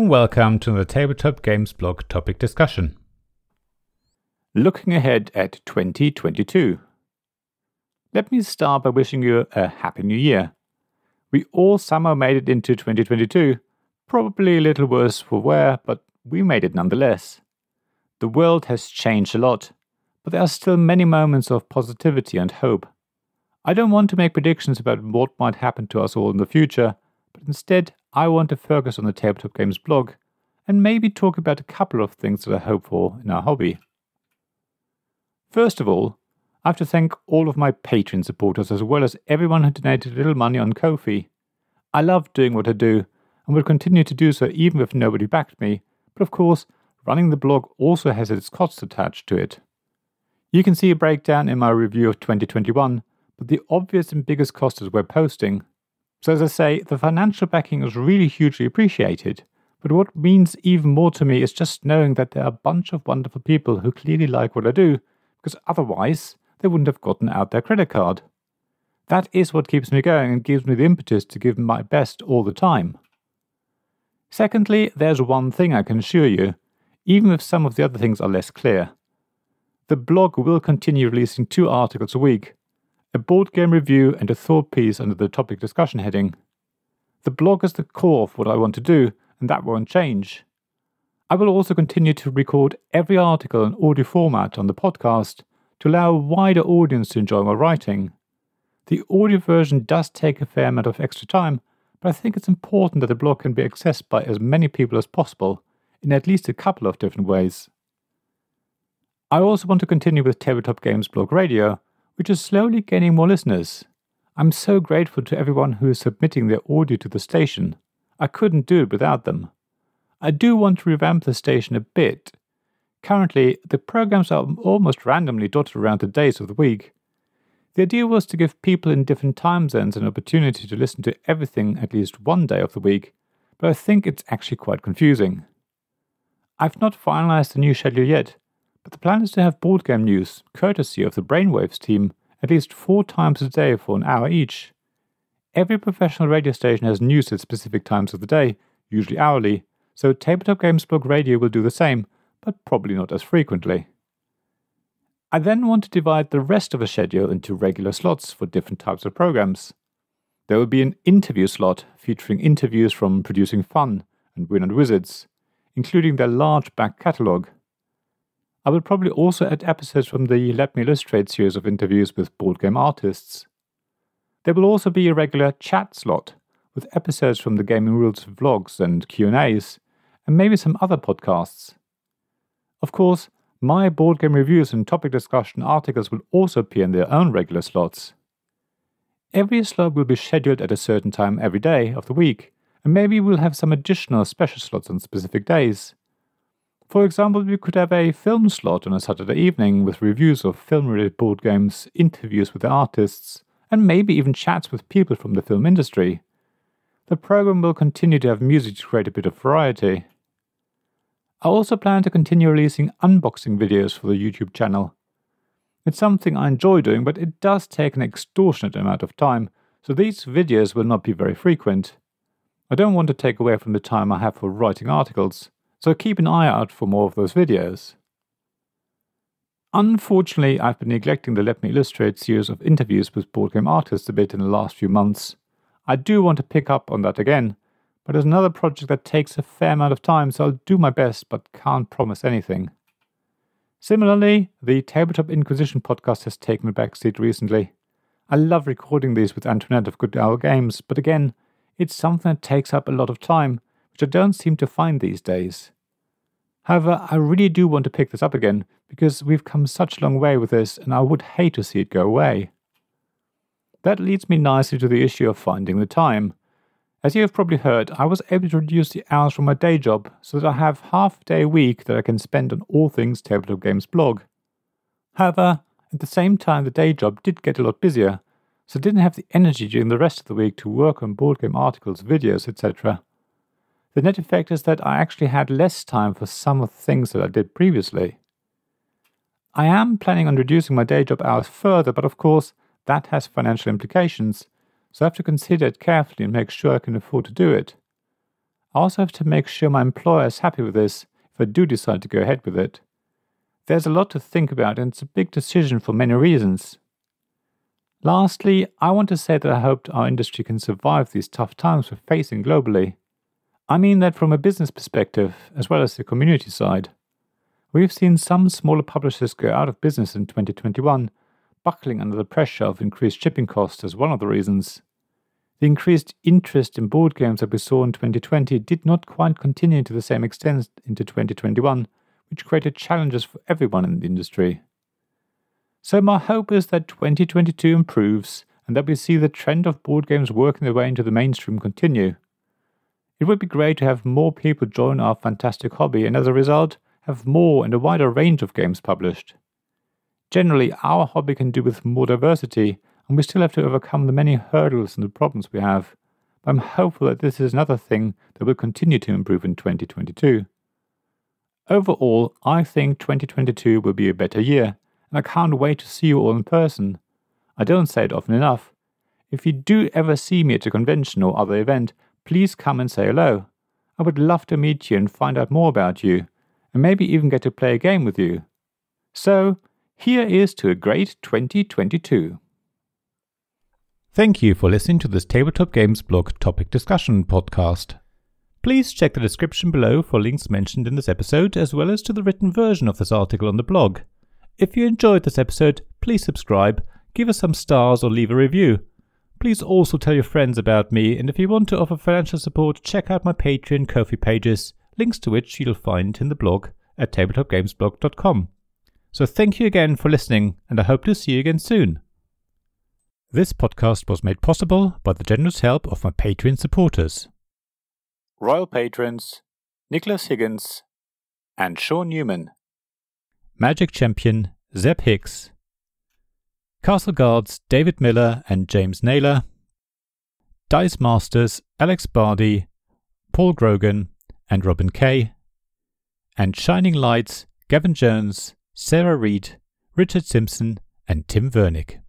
and welcome to the Tabletop Games Blog topic discussion. Looking ahead at 2022. Let me start by wishing you a Happy New Year. We all somehow made it into 2022, probably a little worse for wear, but we made it nonetheless. The world has changed a lot, but there are still many moments of positivity and hope. I don't want to make predictions about what might happen to us all in the future, but instead I want to focus on the Tabletop Games blog and maybe talk about a couple of things that I hope for in our hobby. First of all, I have to thank all of my Patreon supporters as well as everyone who donated a little money on Ko-fi. I love doing what I do and will continue to do so even if nobody backed me, but of course, running the blog also has its costs attached to it. You can see a breakdown in my review of 2021, but the obvious and biggest cost is web hosting. So as I say, the financial backing is really hugely appreciated, but what means even more to me is just knowing that there are a bunch of wonderful people who clearly like what I do, because otherwise they wouldn't have gotten out their credit card. That is what keeps me going and gives me the impetus to give my best all the time. Secondly, there's one thing I can assure you, even if some of the other things are less clear. The blog will continue releasing 2 articles a week, a board game review and a thought piece under the topic discussion heading. The blog is the core of what I want to do, and that won't change. I will also continue to record every article in audio format on the podcast to allow a wider audience to enjoy my writing. The audio version does take a fair amount of extra time, but I think it's important that the blog can be accessed by as many people as possible, in at least a couple of different ways. I also want to continue with Tabletop Games Blog Radio, which is slowly gaining more listeners. I'm so grateful to everyone who is submitting their audio to the station. I couldn't do it without them. I do want to revamp the station a bit. Currently, the programs are almost randomly dotted around the days of the week. The idea was to give people in different time zones an opportunity to listen to everything at least one day of the week, but I think it's actually quite confusing. I've not finalized the new schedule yet, but the plan is to have board game news, courtesy of the Brainwaves team, at least 4 times a day for an hour each. Every professional radio station has news at specific times of the day, usually hourly, so Tabletop Games Blog Radio will do the same, but probably not as frequently. I then want to divide the rest of the schedule into regular slots for different types of programs. There will be an interview slot featuring interviews from Producing Fun and Win and Wizards, including their large back catalogue. I will probably also add episodes from the Let Me Illustrate series of interviews with board game artists. There will also be a regular chat slot with episodes from the Gaming Rules vlogs and Q&As, and maybe some other podcasts. Of course, my board game reviews and topic discussion articles will also appear in their own regular slots. Every slot will be scheduled at a certain time every day of the week, and maybe we'll have some additional special slots on specific days. For example, we could have a film slot on a Saturday evening with reviews of film-related board games, interviews with the artists, and maybe even chats with people from the film industry. The program will continue to have music to create a bit of variety. I also plan to continue releasing unboxing videos for the YouTube channel. It's something I enjoy doing, but it does take an extortionate amount of time, so these videos will not be very frequent. I don't want to take away from the time I have for writing articles, so keep an eye out for more of those videos. Unfortunately, I've been neglecting the Let Me Illustrate series of interviews with board game artists a bit in the last few months. I do want to pick up on that again, but it's another project that takes a fair amount of time, so I'll do my best but can't promise anything. Similarly, the Tabletop Inquisition podcast has taken a backseat recently. I love recording these with Antoinette of Good Owl Games, but again, it's something that takes up a lot of time, which I don't seem to find these days. However, I really do want to pick this up again, because we've come such a long way with this and I would hate to see it go away. That leads me nicely to the issue of finding the time. As you have probably heard, I was able to reduce the hours from my day job so that I have half a day a week that I can spend on all things Tabletop Games Blog. However, at the same time the day job did get a lot busier, so I didn't have the energy during the rest of the week to work on board game articles, videos, etc. The net effect is that I actually had less time for some of the things that I did previously. I am planning on reducing my day job hours further, but of course that has financial implications, so I have to consider it carefully and make sure I can afford to do it. I also have to make sure my employer is happy with this if I do decide to go ahead with it. There's a lot to think about and it's a big decision for many reasons. Lastly, I want to say that I hope our industry can survive these tough times we're facing globally. I mean that from a business perspective as well as the community side. We've seen some smaller publishers go out of business in 2021, buckling under the pressure of increased shipping costs as one of the reasons. The increased interest in board games that we saw in 2020 did not quite continue to the same extent into 2021, which created challenges for everyone in the industry. So my hope is that 2022 improves and that we see the trend of board games working their way into the mainstream continue. It would be great to have more people join our fantastic hobby and as a result, have more and a wider range of games published. Generally, our hobby can do with more diversity, and we still have to overcome the many hurdles and the problems we have. But I'm hopeful that this is another thing that will continue to improve in 2022. Overall, I think 2022 will be a better year, and I can't wait to see you all in person. I don't say it often enough. If you do ever see me at a convention or other event, please come and say hello. I would love to meet you and find out more about you, and maybe even get to play a game with you. So, here is to a great 2022. Thank you for listening to this Tabletop Games Blog topic discussion podcast. Please check the description below for links mentioned in this episode as well as to the written version of this article on the blog. If you enjoyed this episode, please subscribe, give us some stars or leave a review. Please also tell your friends about me, and if you want to offer financial support, check out my Patreon and Ko-fi pages, links to which you'll find in the blog at tabletopgamesblog.com. So thank you again for listening, and I hope to see you again soon. This podcast was made possible by the generous help of my Patreon supporters. Royal Patrons, Nicholas Higgins and Sean Newman. Magic Champion Zeb Hicks. Castle Guards David Miller and James Naylor. Dice Masters Alex Bardi, Paul Grogan and Robin Kay. And Shining Lights Gavin Jones, Sarah Reed, Richard Simpson and Tim Vernick.